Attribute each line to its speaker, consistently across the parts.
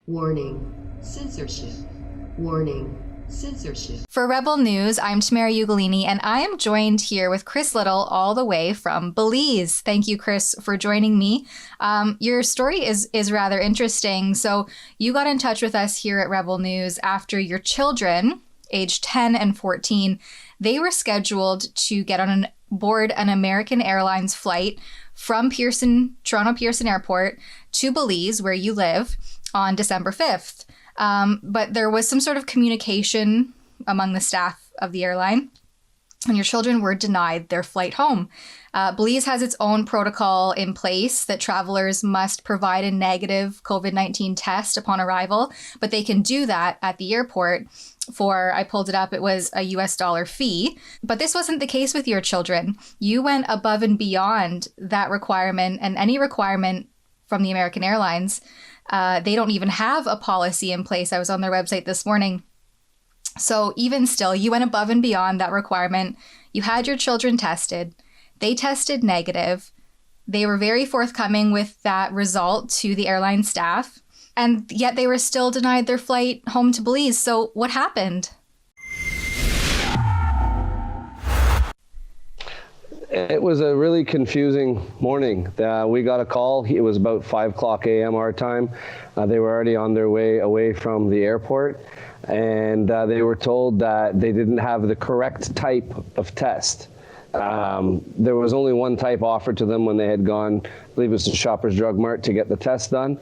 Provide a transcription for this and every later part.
Speaker 1: Warning, censorship. Warning, censorship.
Speaker 2: For Rebel News, I'm Tamara Ugolini, and I am joined here with Kris Little all the way from Belize. Thank you, Kris, for joining me. Your story is rather interesting. So you got in touch with us here at Rebel News after your children, aged 10 and 14, they were scheduled to get on board an American Airlines flight from Toronto Pearson Airport to Belize, where you live, on December 5th. But there was some sort of communication among the staff of the airline, and your children were denied their flight home. Belize has its own protocol in place that travelers must provide a negative COVID-19 test upon arrival, but they can do that at the airport for, I pulled it up, it was a $US fee. But this wasn't the case with your children. You went above and beyond that requirement and any requirement from the American Airlines. They don't even have a policy in place. I was on their website this morning. So even still, you went above and beyond that requirement. You had your children tested. They tested negative. They were very forthcoming with that result to the airline staff, and yet they were still denied their flight home to Belize. So what happened?
Speaker 3: It was a really confusing morning. We got a call. It was about 5:00 a.m. our time. They were already on their way away from the airport, and they were told that they didn't have the correct type of test. There was only one type offered to them when they had gone, I believe it was to Shoppers Drug Mart, to get the test done.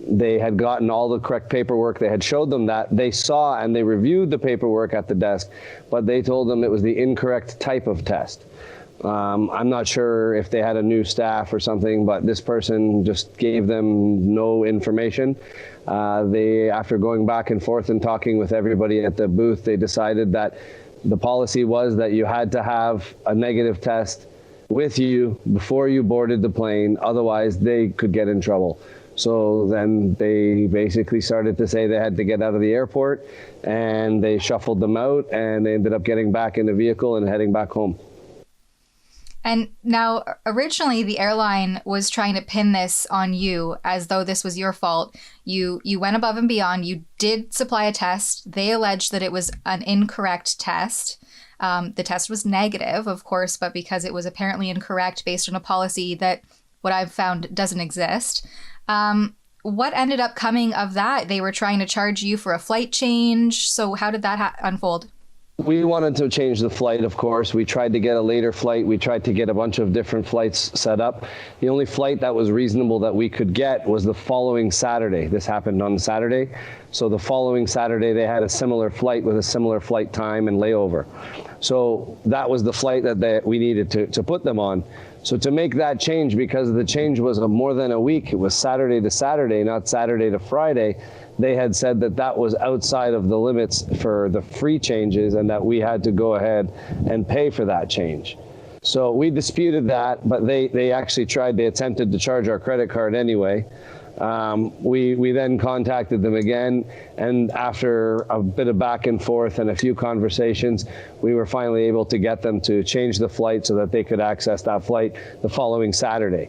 Speaker 3: They had gotten all the correct paperwork. They had showed them that. They saw and they reviewed the paperwork at the desk, but they told them it was the incorrect type of test. I'm not sure if they had a new staff or something, but this person just gave them no information. After going back and forth and talking with everybody at the booth, they decided that the policy was that you had to have a negative test with you before you boarded the plane, otherwise they could get in trouble. So then they basically started to say they had to get out of the airport, and they shuffled them out, and they ended up getting back in the vehicle and heading back home.
Speaker 2: And now, originally, the airline was trying to pin this on you as though this was your fault. You went above and beyond. You did supply a test. They alleged that it was an incorrect test. The test was negative, of course, but because it was apparently incorrect based on a policy that what I've found doesn't exist. What ended up coming of that? They were trying to charge you for a flight change. So how did that unfold?
Speaker 3: We wanted to change the flight, of course. We tried to get a later flight. We tried to get a bunch of different flights set up. The only flight that was reasonable that we could get was the following Saturday. This happened on Saturday. So the following Saturday, they had a similar flight with a similar flight time and layover. So that was the flight that we needed to put them on. So to make that change, because the change was more than a week, it was Saturday to Saturday, not Saturday to Friday, they had said that that was outside of the limits for the free changes and that we had to go ahead and pay for that change. So we disputed that, but they attempted to charge our credit card anyway. We then contacted them again, and after a bit of back and forth and a few conversations, we were finally able to get them to change the flight so that they could access that flight the following Saturday.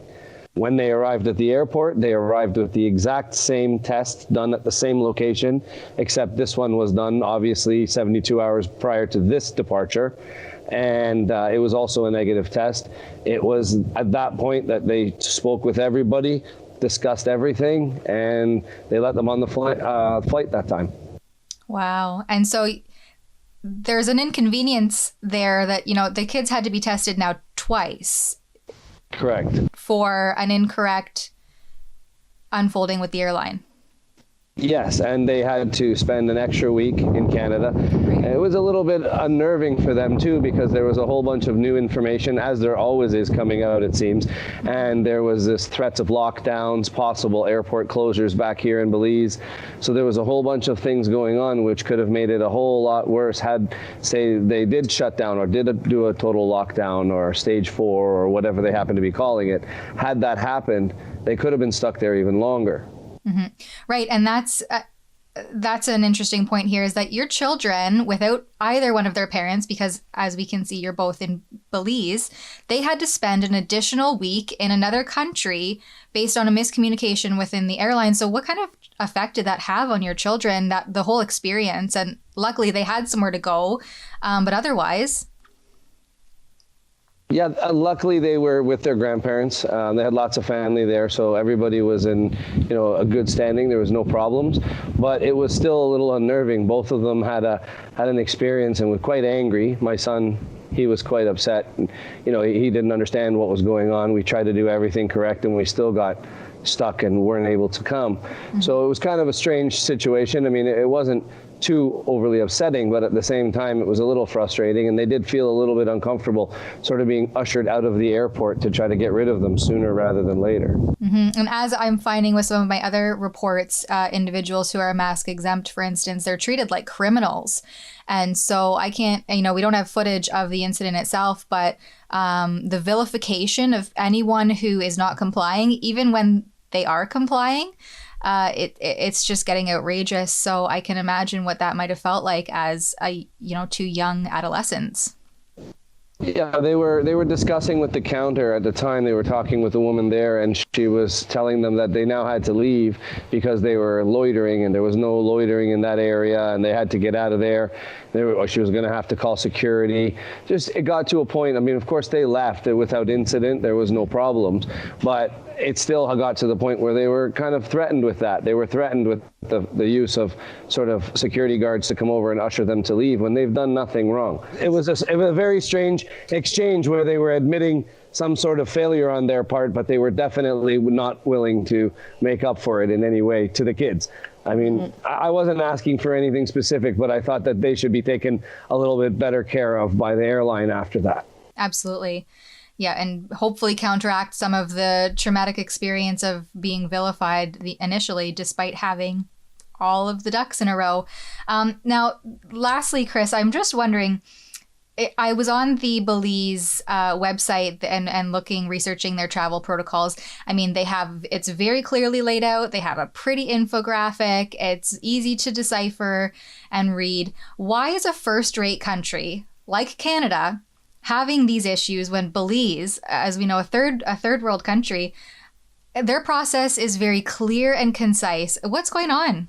Speaker 3: When they arrived at the airport, they arrived with the exact same test done at the same location, except this one was done obviously 72 hours prior to this departure. And it was also a negative test. It was at that point that they spoke with everybody, discussed everything, and they let them on the flight that time.
Speaker 2: Wow. And so there's an inconvenience there that, the kids had to be tested now twice.
Speaker 3: Correct.
Speaker 2: For an incorrect unfolding with the airline.
Speaker 3: Yes, and they had to spend an extra week in Canada.
Speaker 2: Right.
Speaker 3: It was a little bit unnerving for them too, because there was a whole bunch of new information, as there always is coming out, it seems. And there was this threats of lockdowns, possible airport closures back here in Belize. So there was a whole bunch of things going on which could have made it a whole lot worse had, say, they did shut down or did do a total lockdown or stage 4 or whatever they happen to be calling it. Had that happened, they could have been stuck there even longer.
Speaker 2: Mm-hmm. Right. And that's that's an interesting point here, is that your children, without either one of their parents, because as we can see, you're both in Belize, they had to spend an additional week in another country based on a miscommunication within the airline. So what kind of effect did that have on your children, that the whole experience? And luckily they had somewhere to go, but otherwise...
Speaker 3: Yeah, luckily they were with their grandparents. They had lots of family there, so everybody was in, a good standing. There was no problems, but it was still a little unnerving. Both of them had an experience and were quite angry. My son, he was quite upset. And, he didn't understand what was going on. We tried to do everything correct, and we still got stuck and weren't able to come. Mm-hmm. So it was kind of a strange situation. I mean, it wasn't too overly upsetting, but at the same time, it was a little frustrating, and they did feel a little bit uncomfortable sort of being ushered out of the airport to try to get rid of them sooner rather than later.
Speaker 2: Mm-hmm. And as I'm finding with some of my other reports, individuals who are mask exempt, for instance, they're treated like criminals. And so I can't, we don't have footage of the incident itself, but the vilification of anyone who is not complying, even when they are complying, it's just getting outrageous. So I can imagine what that might have felt like as two young adolescents.
Speaker 3: Yeah, they were discussing with the counter at the time. They were talking with the woman there, and she was telling them that they now had to leave because they were loitering, and there was no loitering in that area, and they had to get out of there. She was going to have to call security. It got to a point. I mean, of course, they left without incident. There was no problems, but it still got to the point where they were kind of threatened with that. They were threatened with the use of sort of security guards to come over and usher them to leave when they've done nothing wrong. It was a very strange exchange where they were admitting some sort of failure on their part, but they were definitely not willing to make up for it in any way to the kids. I mean, I wasn't asking for anything specific, but I thought that they should be taken a little bit better care of by the airline after that.
Speaker 2: Absolutely. Yeah, and hopefully counteract some of the traumatic experience of being vilified initially, despite having all of the ducks in a row. Now, lastly, Kris, I'm just wondering, I was on the Belize website and researching their travel protocols. I mean, it's very clearly laid out. They have a pretty infographic. It's easy to decipher and read. Why is a first-rate country like Canada having these issues when Belize, as we know, a third world country, their process is very clear and concise? What's going on?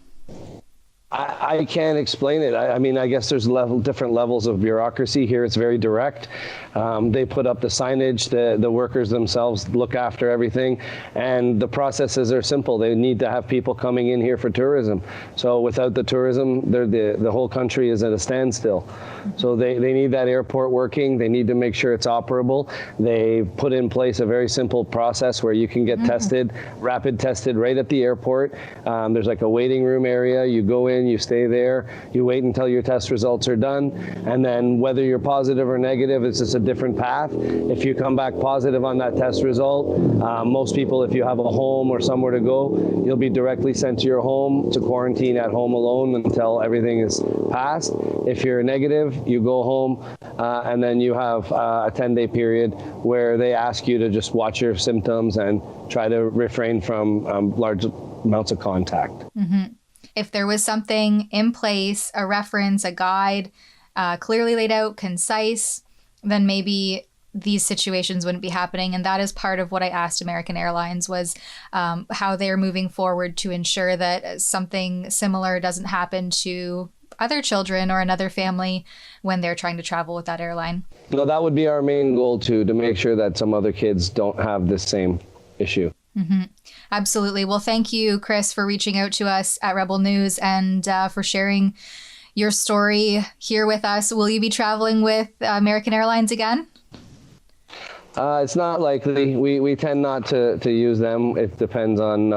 Speaker 3: I can't explain it. I mean, I guess there's different levels of bureaucracy here. It's very direct. They put up the signage. The workers themselves look after everything. And the processes are simple. They need to have people coming in here for tourism. So without the tourism, the whole country is at a standstill. So they need that airport working. They need to make sure it's operable. They put in place a very simple process where you can get tested, rapid tested right at the airport. There's like a waiting room area. You go in, you stay there, you wait until your test results are done, and then whether you're positive or negative, it's just a different path. If you come back positive on that test result, most people, if you have a home or somewhere to go, you'll be directly sent to your home to quarantine at home alone until everything is passed. If you're negative, you go home, and then you have a 10-day period where they ask you to just watch your symptoms and try to refrain from large amounts of contact.
Speaker 2: Mm-hmm. If there was something in place, a reference, a guide, clearly laid out, concise, then maybe these situations wouldn't be happening. And that is part of what I asked American Airlines, was how they're moving forward to ensure that something similar doesn't happen to other children or another family when they're trying to travel with that airline.
Speaker 3: No, that would be our main goal too, to make sure that some other kids don't have the same issue.
Speaker 2: Mm-hmm. Absolutely. Well, thank you, Kris, for reaching out to us at Rebel News and for sharing your story here with us. Will you be traveling with American Airlines again?
Speaker 3: It's not likely. We tend not to use them. It depends on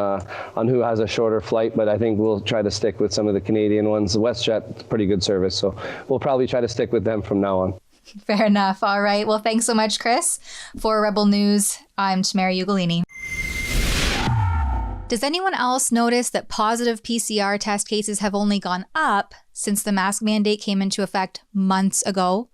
Speaker 3: who has a shorter flight, but I think we'll try to stick with some of the Canadian ones. WestJet's pretty good service, so we'll probably try to stick with them from now on.
Speaker 2: Fair enough. All right. Well, thanks so much, Kris. For Rebel News, I'm Tamara Ugolini. Does anyone else notice that positive PCR test cases have only gone up since the mask mandate came into effect months ago?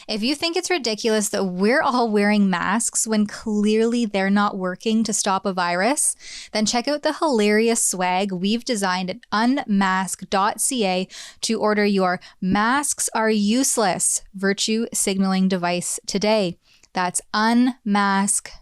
Speaker 2: If you think it's ridiculous that we're all wearing masks when clearly they're not working to stop a virus, then check out the hilarious swag we've designed at unmask.ca to order your Masks Are Useless virtue signaling device today. That's unmask.ca.